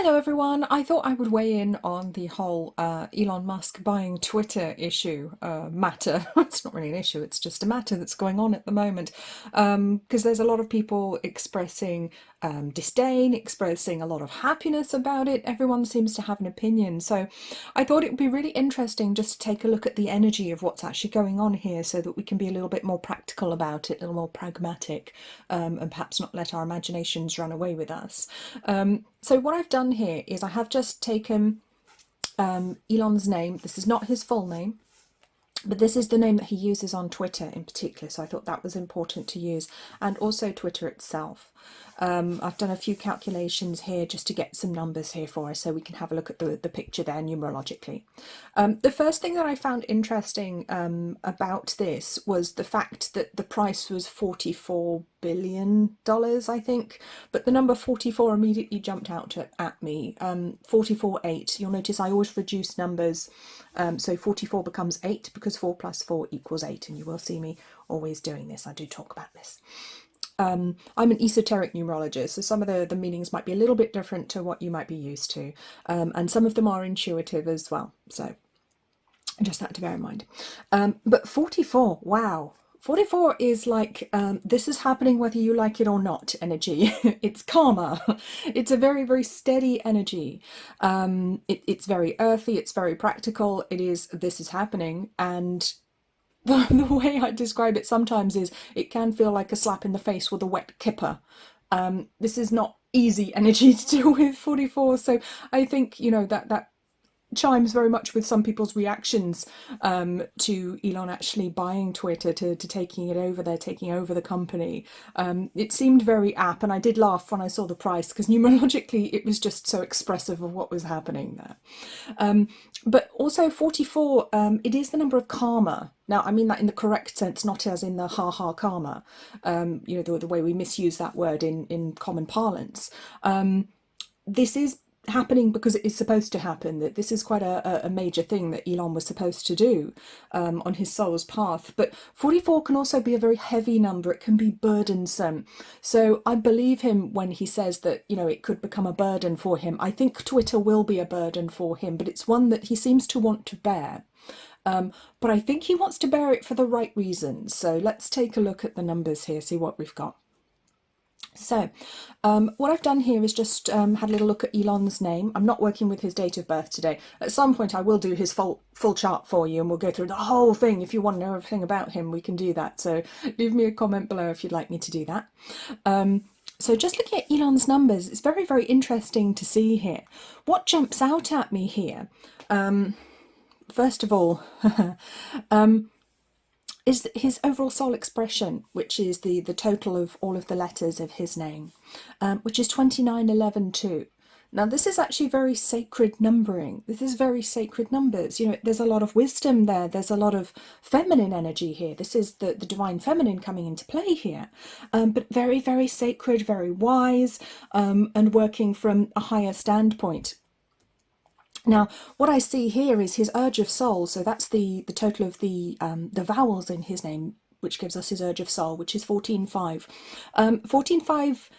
Hello everyone. I thought I would weigh in on the whole Elon Musk buying Twitter issue matter. It's not really an issue, it's just a matter that's going on at the moment. Because there's a lot of people expressing disdain, expressing a lot of happiness about it. Everyone seems to have an opinion. So I thought it would be really interesting just to take a look at the energy of what's actually going on here so that we can be a little bit more practical about it, a little more pragmatic, and perhaps not let our imaginations run away with us. So what I've done here is I have just taken Elon's name. This is not his full name, but this is the name that he uses on Twitter in particular, so I thought that was important to use, and also Twitter itself. I've done a few calculations here just to get some numbers here for us so we can have a look at the picture there numerologically. The first thing that I found interesting about this was the fact that the price was $44 billion, I think, but the number 44 immediately jumped out at me. 44.8. You'll notice I always reduce numbers, so 44 becomes 8 because 4 plus 4 equals 8, and you will see me always doing this. I do talk about this. I'm an esoteric numerologist, so some of the meanings might be a little bit different to what you might be used to, and some of them are intuitive as well, so just that to bear in mind. But 44, wow. 44 is like, this is happening whether you like it or not energy. It's karma. It's a very, very steady energy. It's very earthy, it's very practical. This is happening, and the way I describe it sometimes is it can feel like a slap in the face with a wet kipper. This is not easy energy to deal with, 44, so I think, you know, that chimes very much with some people's reactions to Elon actually buying Twitter, to taking it over there, taking over the company. It seemed very apt, and I did laugh when I saw the price because numerologically it was just so expressive of what was happening there. But also 44, it is the number of karma. Now, I mean that in the correct sense, not as in the ha-ha karma, you know, the way we misuse that word in common parlance. This is happening because it is supposed to happen, that this is quite a major thing that Elon was supposed to do on his soul's path. But 44 can also be a very heavy number. It can be burdensome. So I believe him when he says that, you know, it could become a burden for him. I think Twitter will be a burden for him, but it's one that he seems to want to bear. But I think he wants to bear it for the right reasons. So let's take a look at the numbers here, see what we've got. So what I've done here is just had a little look at Elon's name. I'm not working with his date of birth today. At some point I will do his full chart for you, and we'll go through the whole thing. If you want to know everything about him, we can do that. So leave me a comment below if you'd like me to do that. So just looking at Elon's numbers, it's very, very interesting to see here. What jumps out at me here, first of all, is his overall soul expression, which is the total of all of the letters of his name, which is 2911-2. Now, this is actually very sacred numbering. This is very sacred numbers. You know, there's a lot of wisdom there. There's a lot of feminine energy here. This is the divine feminine coming into play here, but very, very sacred, very wise, and working from a higher standpoint. Now, what I see here is his urge of soul. So that's the total of the vowels in his name, which gives us his urge of soul, which is 14-5. 14-5,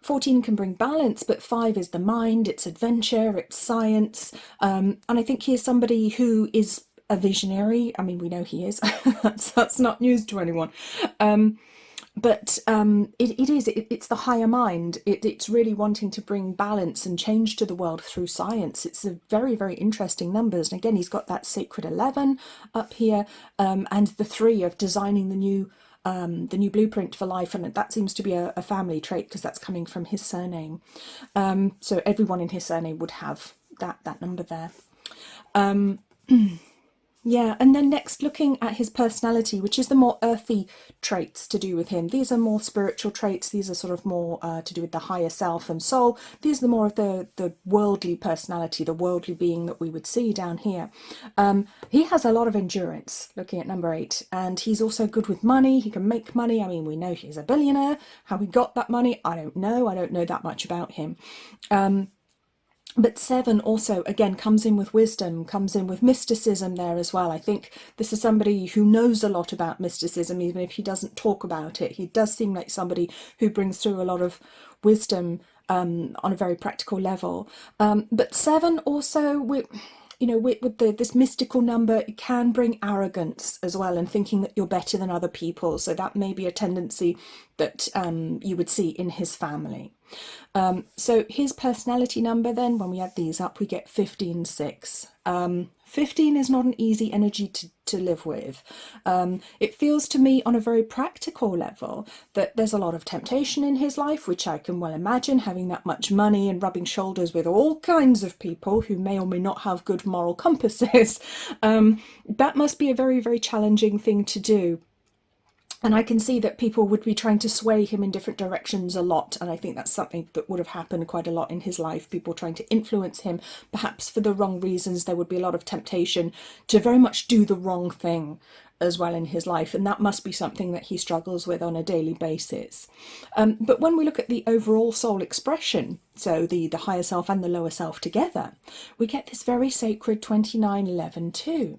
14 can bring balance, but 5 is the mind, it's adventure, it's science. And I think he is somebody who is a visionary. I mean, we know he is. that's not news to anyone. But it's the higher mind. It's really wanting to bring balance and change to the world through science. It's a very, very interesting numbers. And again, he's got that sacred 11 up here, and the 3 of designing the new blueprint for life, and that seems to be a family trait because that's coming from his surname. So everyone in his surname would have that number there. Yeah, and then next looking at his personality, which is the more earthy traits to do with him. These are more spiritual traits. These are sort of more to do with the higher self and soul. These are more of the worldly personality, the worldly being that we would see down here. He has a lot of endurance, looking at number 8, and he's also good with money. He can make money. I mean, we know he's a billionaire. How he got that money, I don't know. I don't know that much about him. But 7 also, again, comes in with wisdom, comes in with mysticism there as well. I think this is somebody who knows a lot about mysticism, even if he doesn't talk about it. He does seem like somebody who brings through a lot of wisdom on a very practical level. But 7 also, this mystical number, it can bring arrogance as well, and thinking that you're better than other people. So that may be a tendency that you would see in his family. So his personality number then, when we add these up, we get 15-6. 15 is not an easy energy to live with. It feels to me on a very practical level that there's a lot of temptation in his life, which I can well imagine, having that much money and rubbing shoulders with all kinds of people who may or may not have good moral compasses. That must be a very, very challenging thing to do. And I can see that people would be trying to sway him in different directions a lot. And I think that's something that would have happened quite a lot in his life. People trying to influence him, perhaps for the wrong reasons. There would be a lot of temptation to very much do the wrong thing as well in his life. And that must be something that he struggles with on a daily basis. But when we look at the overall soul expression, so the higher self and the lower self together, we get this very sacred 29-11-2,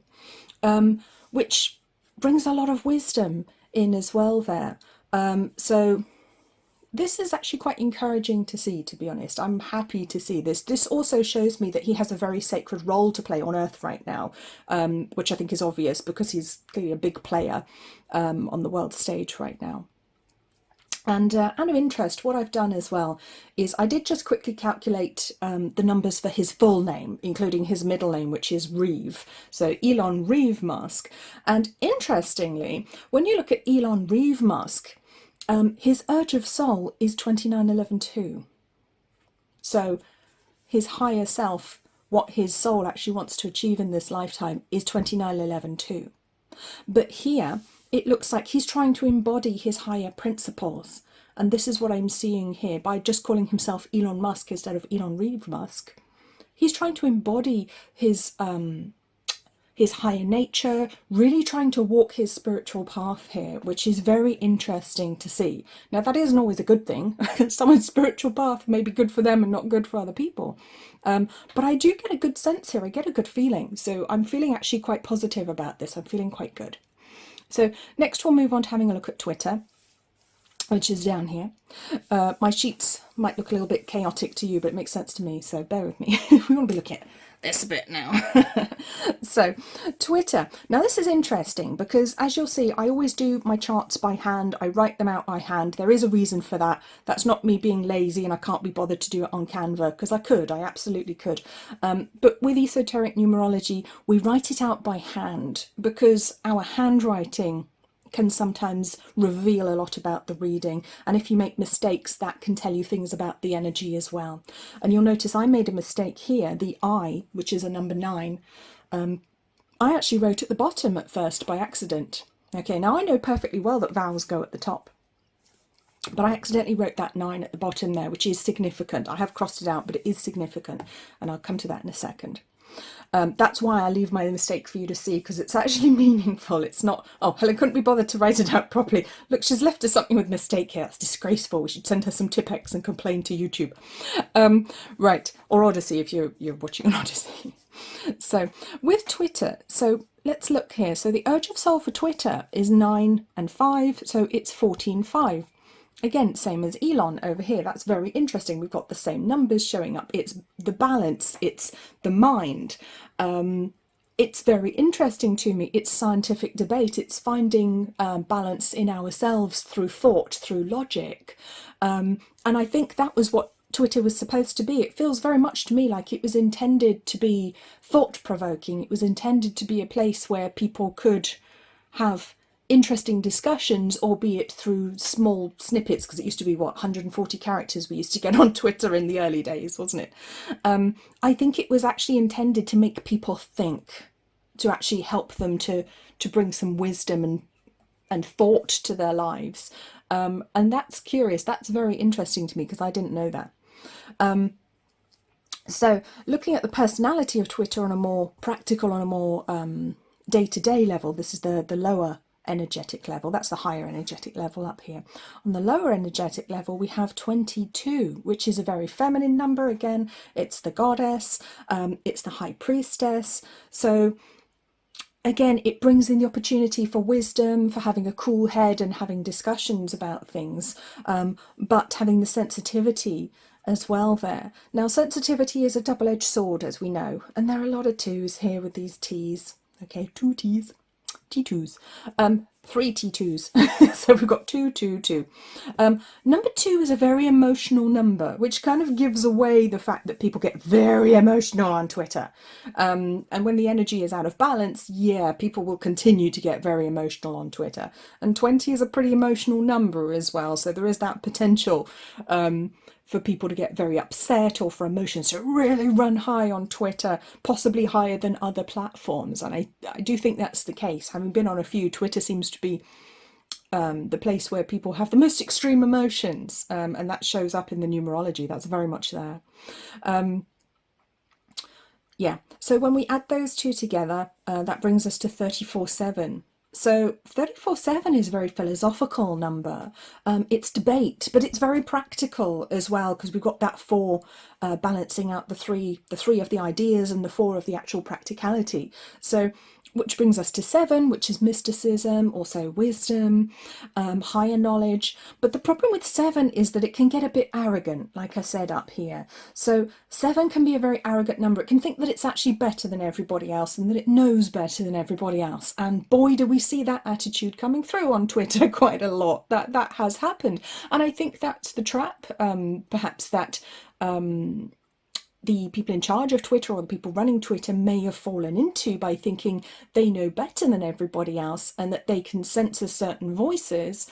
which brings a lot of wisdom in as well there. So this is actually quite encouraging to see, to be honest. I'm happy to see this. This also shows me that he has a very sacred role to play on Earth right now, which I think is obvious because he's clearly a big player on the world stage right now. And out of interest, what I've done as well is I did just quickly calculate the numbers for his full name, including his middle name, which is Reeve. So Elon Reeve Musk. And interestingly, when you look at Elon Reeve Musk, his urge of soul is 29-11-2. So his higher self, what his soul actually wants to achieve in this lifetime, is 29-11-2. But here, it looks like he's trying to embody his higher principles. And this is what I'm seeing here by just calling himself Elon Musk instead of Elon Reeve Musk. He's trying to embody his higher nature, really trying to walk his spiritual path here, which is very interesting to see. Now, that isn't always a good thing. Someone's spiritual path may be good for them and not good for other people. But I do get a good sense here. I get a good feeling. So I'm feeling actually quite positive about this. I'm feeling quite good. So next we'll move on to having a look at Twitter, which is down here. My sheets might look a little bit chaotic to you, but it makes sense to me, so bear with me. We want to be looking at this a bit now. So Twitter. Now this is interesting because, as you'll see, I always do my charts by hand. I write them out by hand. There is a reason for that. That's not me being lazy and I can't be bothered to do it on Canva, because I absolutely could. But with esoteric numerology, we write it out by hand because our handwriting can sometimes reveal a lot about the reading, and if you make mistakes, that can tell you things about the energy as well. And you'll notice I made a mistake here. The I, which is a number 9, I actually wrote at the bottom at first by accident. Okay, now I know perfectly well that vowels go at the top, but I accidentally wrote that 9 at the bottom there, which is significant. I have crossed it out, but it is significant, and I'll come to that in a second. That's why I leave my mistake for you to see, because it's actually meaningful. It's not, oh, Helen couldn't be bothered to write it out properly. Look, she's left us something with mistake here. That's disgraceful. We should send her some Tipex and complain to YouTube. Right, or Odyssey if you're watching on Odyssey. So with Twitter, so let's look here. So the urge of soul for Twitter is 9 and 5, so it's 14-5. Again, same as Elon over here. That's very interesting. We've got the same numbers showing up. It's the balance. It's the mind. It's very interesting to me. It's scientific debate. It's finding balance in ourselves through thought, through logic. And I think that was what Twitter was supposed to be. It feels very much to me like it was intended to be thought-provoking. It was intended to be a place where people could have interesting discussions, albeit through small snippets, because it used to be, what, 140 characters we used to get on Twitter in the early days, wasn't it? I think it was actually intended to make people think, to actually help them to bring some wisdom and thought to their lives. And that's curious. That's very interesting to me, because I didn't know that. So looking at the personality of Twitter on a more practical, on a more day-to-day level, this is the lower energetic level. That's the higher energetic level up here. On the lower energetic level, we have 22, which is a very feminine number. Again, it's the goddess, it's the high priestess. So again, it brings in the opportunity for wisdom, for having a cool head and having discussions about things, but having the sensitivity as well there. Now, sensitivity is a double-edged sword, as we know, and there are a lot of twos here with these T's. Okay, two T's, T2s, three T2s. So we've got 222. Number 2 is a very emotional number, which kind of gives away the fact that people get very emotional on Twitter. And when the energy is out of balance, yeah, people will continue to get very emotional on Twitter. And 20 is a pretty emotional number as well, so there is that potential for people to get very upset or for emotions to really run high on Twitter, possibly higher than other platforms. And I do think that's the case. Having been on a few, Twitter seems to be the place where people have the most extreme emotions, and that shows up in the numerology. That's very much there. Yeah, so when we add those two together, that brings us to 34/7. So 34/7 is a very philosophical number. It's debate, but it's very practical as well, because we've got that 4 balancing out the three of the ideas and the 4 of the actual practicality. So which brings us to 7, which is mysticism, also wisdom, higher knowledge. But the problem with 7 is that it can get a bit arrogant, like I said up here. So 7 can be a very arrogant number. It can think that it's actually better than everybody else and that it knows better than everybody else. And boy, do we see that attitude coming through on Twitter quite a lot. That has happened. And I think that's the trap, perhaps, that the people in charge of Twitter or the people running Twitter may have fallen into, by thinking they know better than everybody else and that they can censor certain voices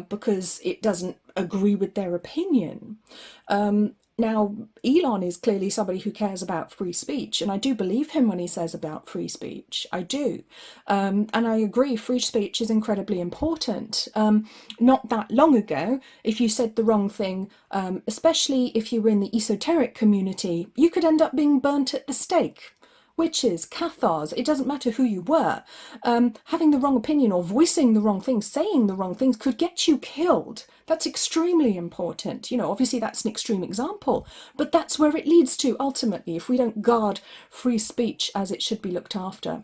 because it doesn't agree with their opinion. Now, Elon is clearly somebody who cares about free speech, and I do believe him when he says about free speech. I do. And I agree, free speech is incredibly important. Not that long ago, if you said the wrong thing, especially if you were in the esoteric community, you could end up being burnt at the stake. Witches, Cathars, it doesn't matter who you were. Having the wrong opinion or voicing the wrong things, saying the wrong things could get you killed. That's extremely important. You know, obviously that's an extreme example, but that's where it leads to ultimately if we don't guard free speech as it should be looked after.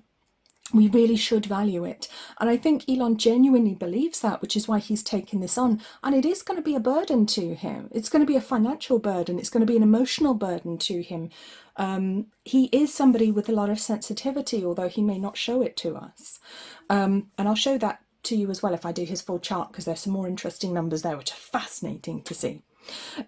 We really should value it. And I think Elon genuinely believes that, which is why he's taken this on. And it is going to be a burden to him. It's going to be a financial burden. It's going to be an emotional burden to him. He is somebody with a lot of sensitivity, although he may not show it to us. And I'll show that to you as well if I do his full chart, because there's some more interesting numbers there, which are fascinating to see.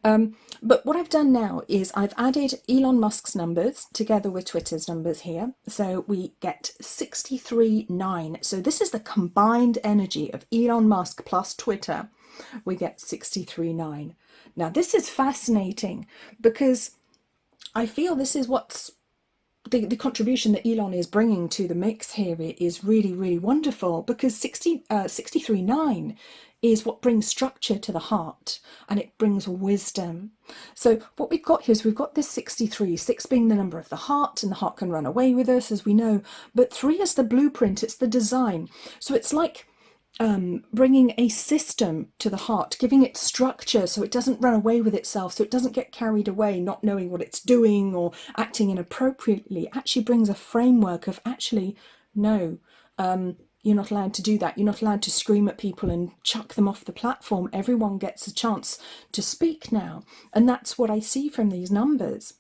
But what I've done now is I've added Elon Musk's numbers together with Twitter's numbers here. So we get 63.9. So this is the combined energy of Elon Musk plus Twitter. We get 63.9. Now this is fascinating because I feel this is what's the contribution that Elon is bringing to the mix here is really, really wonderful, because 63.9 is what brings structure to the heart and it brings wisdom. So what we've got here is we've got this 63, 6 being the number of the heart, and the heart can run away with us, as we know, but 3 is the blueprint, it's the design. So it's like bringing a system to the heart, giving it structure so it doesn't run away with itself, so it doesn't get carried away not knowing what it's doing or acting inappropriately. It actually brings a framework of actually, no, you're not allowed to do that. You're not allowed to scream at people and chuck them off the platform. Everyone gets a chance to speak now. And that's what I see from these numbers.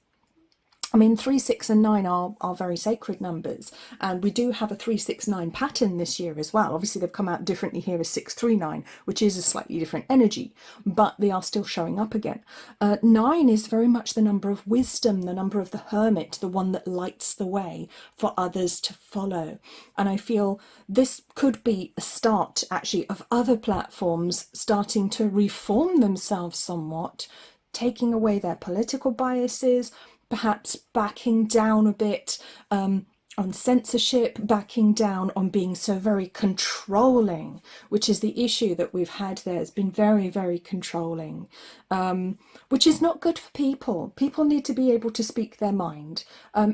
I mean, 3, 6 and 9 are very sacred numbers, and we do have a 369 pattern this year as well. Obviously they've come out differently here as 639, which is a slightly different energy, but they are still showing up again. 9 is very much the number of wisdom, the number of the hermit, the one that lights the way for others to follow. And I feel this could be a start actually of other platforms starting to reform themselves somewhat, taking away their political biases, perhaps backing down a bit on censorship, backing down on being so very controlling, which is the issue that we've had there. It's been very, very controlling, which is not good for people. People need to be able to speak their mind.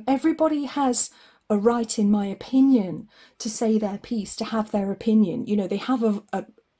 Everybody has a right, in my opinion, to say their piece, to have their opinion. You know, they have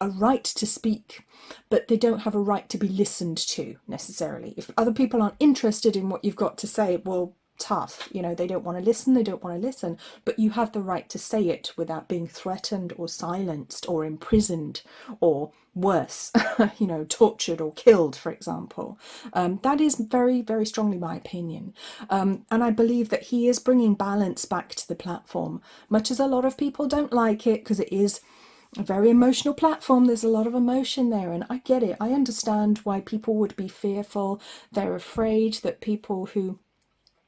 a right to speak, but they don't have a right to be listened to necessarily. If other people aren't interested in what you've got to say, well, tough. You know, they don't want to listen, they don't want to listen, but you have the right to say it without being threatened or silenced or imprisoned or worse, you know, tortured or killed, for example. That is very, very strongly my opinion. And I believe that he is bringing balance back to the platform, much as a lot of people don't like it because it is a very emotional platform. There's a lot of emotion there, and I get it. I understand why people would be fearful. They're afraid that people who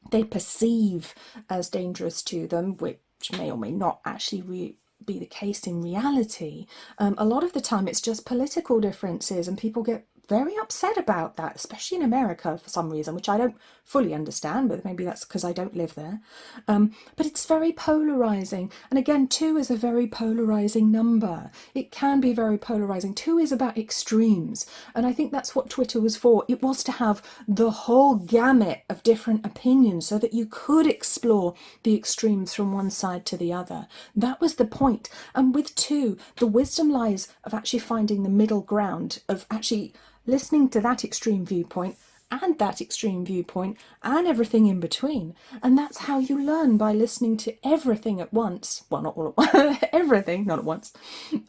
they perceive as dangerous to them, which may or may not actually be the case in reality. A lot of the time it's just political differences, and people get very upset about that, especially in America for some reason, which I don't fully understand, but maybe that's because I don't live there. But it's very polarizing. And again, 2 is a very polarizing number. It can be very polarizing. 2 is about extremes. And I think that's what Twitter was for. It was to have the whole gamut of different opinions so that you could explore the extremes from one side to the other. That was the point. And with 2, the wisdom lies of actually finding the middle ground, of actually listening to that extreme viewpoint and that extreme viewpoint and everything in between. And that's how you learn, by listening to everything at once. Well, not all at once, everything, not at once.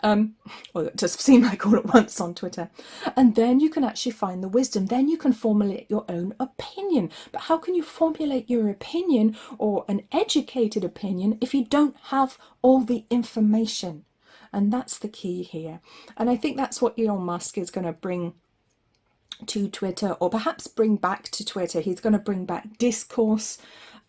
Well, it does seem like all at once on Twitter. And then you can actually find the wisdom. Then you can formulate your own opinion. But how can you formulate your opinion, or an educated opinion, if you don't have all the information? And that's the key here. And I think that's what Elon Musk is going to bring to Twitter, or perhaps bring back to Twitter. He's going to bring back discourse,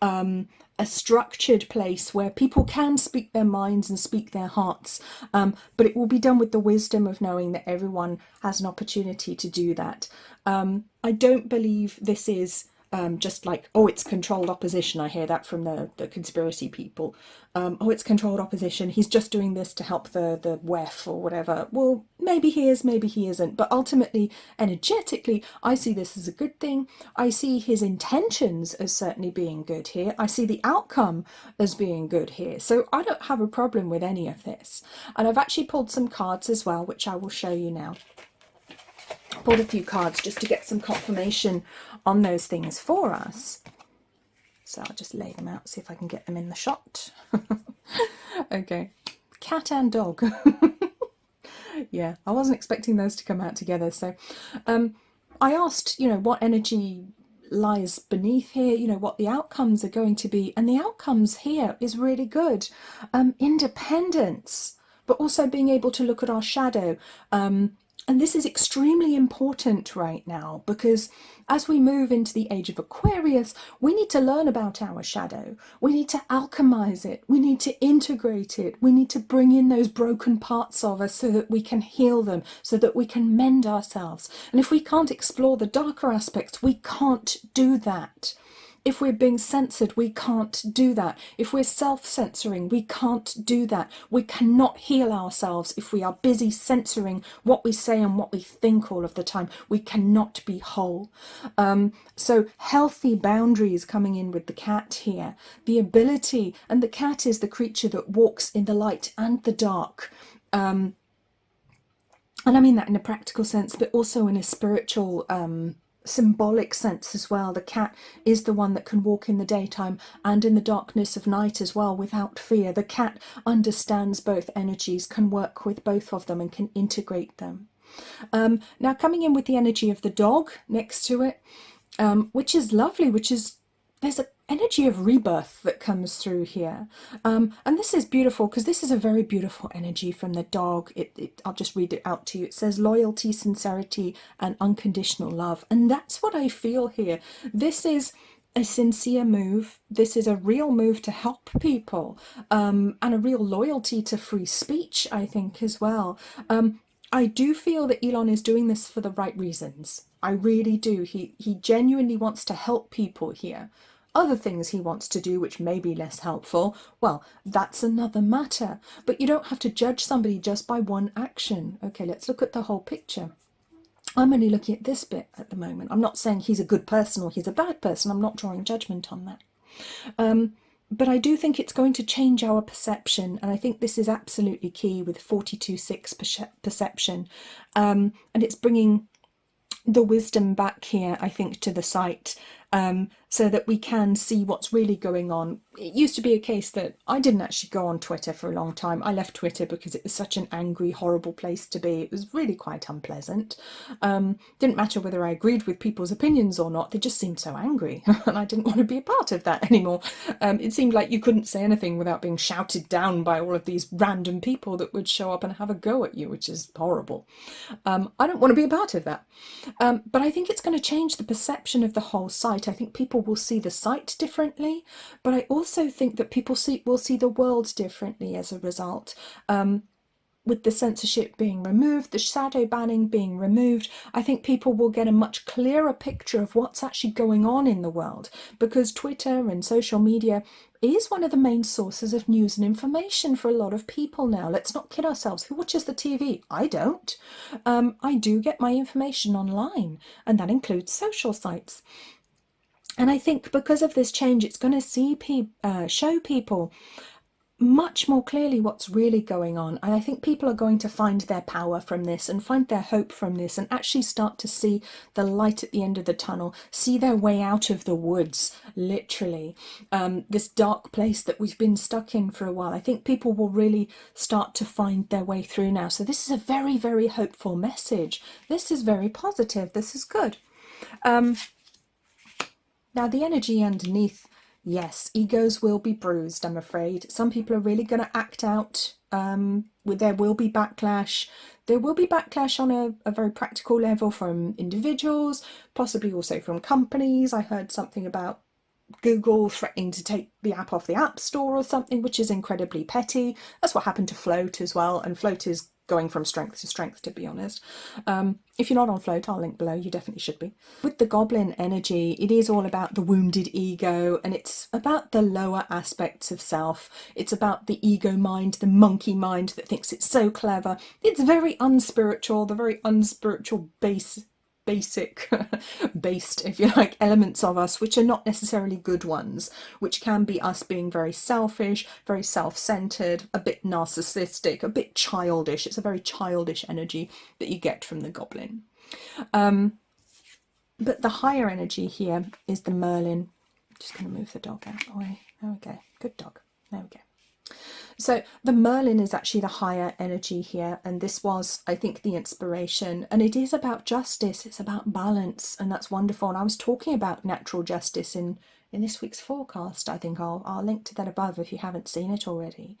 a structured place where people can speak their minds and speak their hearts, but it will be done with the wisdom of knowing that everyone has an opportunity to do that. I don't believe this is just like, oh, it's controlled opposition. I hear that from the conspiracy people. Oh, it's controlled opposition. He's just doing this to help the WEF or whatever. Well, maybe he is, maybe he isn't. But ultimately, energetically, I see this as a good thing. I see his intentions as certainly being good here. I see the outcome as being good here. So I don't have a problem with any of this. And I've actually pulled some cards as well, which I will show you now. Pulled a few cards just to get some confirmation on those things for us. So I'll just lay them out, see if I can get them in the shot. Okay, cat and dog. Yeah, I wasn't expecting those to come out together. So I asked, you know, what energy lies beneath here, you know, what the outcomes are going to be. And the outcomes here is really good. Independence, but also being able to look at our shadow. And this is extremely important right now, because as we move into the age of Aquarius, we need to learn about our shadow. We need to alchemize it. We need to integrate it. We need to bring in those broken parts of us so that we can heal them, so that we can mend ourselves. And if we can't explore the darker aspects, we can't do that. If we're being censored, we can't do that. If we're self-censoring, we can't do that. We cannot heal ourselves if we are busy censoring what we say and what we think all of the time. We cannot be whole. So healthy boundaries coming in with the cat here. The ability, and the cat is the creature that walks in the light and the dark. And I mean that in a practical sense, but also in a spiritual symbolic sense as well. The cat is the one that can walk in the daytime and in the darkness of night as well without fear. The cat understands both energies, can work with both of them and can integrate them. Now coming in with the energy of the dog next to it, which is lovely, which is, there's an energy of rebirth that comes through here. And this is beautiful because this is a very beautiful energy from the dog. I'll just read it out to you. It says loyalty, sincerity, and unconditional love. And that's what I feel here. This is a sincere move. This is a real move to help people, and a real loyalty to free speech, I think, as well. I do feel that Elon is doing this for the right reasons. I really do. He genuinely wants to help people here. Other things he wants to do which may be less helpful, well, that's another matter. But you don't have to judge somebody just by one action. Okay, let's look at the whole picture. I'm only looking at this bit at the moment. I'm not saying he's a good person or he's a bad person. I'm not drawing judgment on that. But I do think it's going to change our perception, and I think this is absolutely key with 42.6 perception. And it's bringing the wisdom back here, I think, to the site. so that we can see what's really going on. It used to be a case that I didn't actually go on Twitter for a long time. I left Twitter because it was such an angry, horrible place to be. It was really quite unpleasant. Didn't matter whether I agreed with people's opinions or not, they just seemed so angry, and I didn't want to be a part of that anymore. It seemed like you couldn't say anything without being shouted down by all of these random people that would show up and have a go at you, which is horrible. I don't want to be a part of that. But I think it's going to change the perception of the whole site. I think people will see the site differently, but I also think that people will see the world differently as a result. With the censorship being removed, the shadow banning being removed, I think people will get a much clearer picture of what's actually going on in the world, because Twitter and social media is one of the main sources of news and information for a lot of people now. Let's not kid ourselves. Who watches the TV? I don't. I do get my information online, and that includes social sites. And I think because of this change, it's going to show people much more clearly what's really going on. And I think people are going to find their power from this and find their hope from this, and actually start to see the light at the end of the tunnel, see their way out of the woods, literally. This dark place that we've been stuck in for a while. I think people will really start to find their way through now. So this is a very, very hopeful message. This is very positive. This is good. Now the energy underneath, yes, egos will be bruised, I'm afraid. Some people are really going to act out. There will be backlash. There will be backlash on a very practical level from individuals, possibly also from companies. I heard something about Google threatening to take the app off the App Store or something, which is incredibly petty. That's what happened to Float as well, and Float is going from strength to strength, to be honest. If you're not on Float, I'll link below, you definitely should be. With the goblin energy, it is all about the wounded ego, and it's about the lower aspects of self. It's about the ego mind, the monkey mind that thinks it's so clever. It's very unspiritual, the very unspiritual basic based, if you like, elements of us, which are not necessarily good ones, which can be us being very selfish, very self-centered, a bit narcissistic, a bit childish. It's a very childish energy that you get from the goblin. But the higher energy here is the Merlin. Just going to move the dog out of the way. There we go. Good dog. There we go. So the Merlin is actually the higher energy here, and this was, I think, the inspiration, and it is about justice, it's about balance, and that's wonderful. And I was talking about natural justice in this week's forecast. I think I'll link to that above if you haven't seen it already.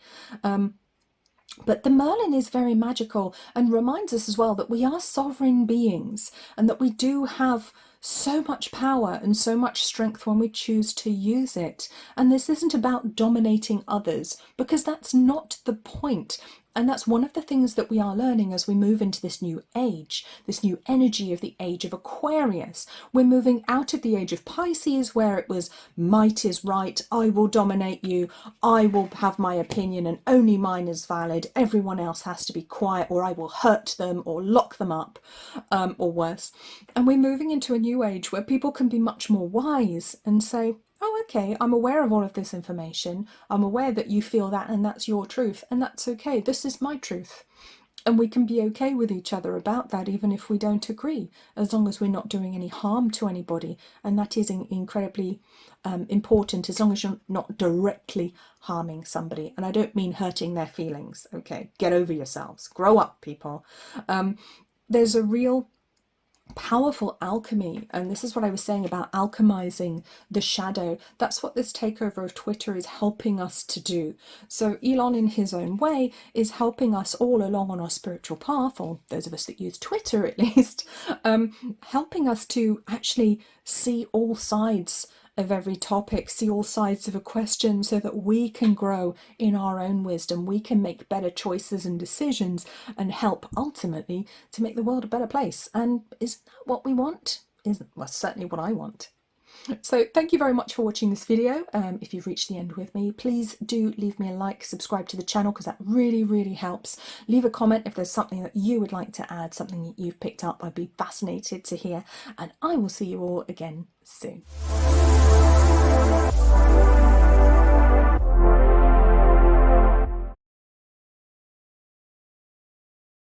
But the Merlin is very magical and reminds us as well that we are sovereign beings, and that we do have so much power and so much strength when we choose to use it. And this isn't about dominating others, because that's not the point. And that's one of the things that we are learning as we move into this new age, this new energy of the age of Aquarius. We're moving out of the age of Pisces, where it was might is right, I will dominate you, I will have my opinion and only mine is valid, everyone else has to be quiet, or I will hurt them or lock them up, or worse. And we're moving into a new age where people can be much more wise and say, oh, okay, I'm aware of all of this information. I'm aware that you feel that and that's your truth, and that's okay. This is my truth. And we can be okay with each other about that, even if we don't agree, as long as we're not doing any harm to anybody. And that is incredibly important, as long as you're not directly harming somebody. And I don't mean hurting their feelings, okay? Get over yourselves. Grow up, people. There's a real powerful alchemy, and this is what I was saying about alchemizing the shadow. That's what this takeover of Twitter is helping us to do. So Elon, in his own way, is helping us all along on our spiritual path, or those of us that use Twitter at least, helping us to actually see all sides of every topic, see all sides of a question, so that we can grow in our own wisdom, we can make better choices and decisions, and help ultimately to make the world a better place. And isn't that what we want? Well, certainly what I want. So thank you very much for watching this video. If you've reached the end with me, please do leave me a like, subscribe to the channel, because that really, really helps. Leave a comment if there's something that you would like to add, something that you've picked up. I'd be fascinated to hear, and I will see you all again soon.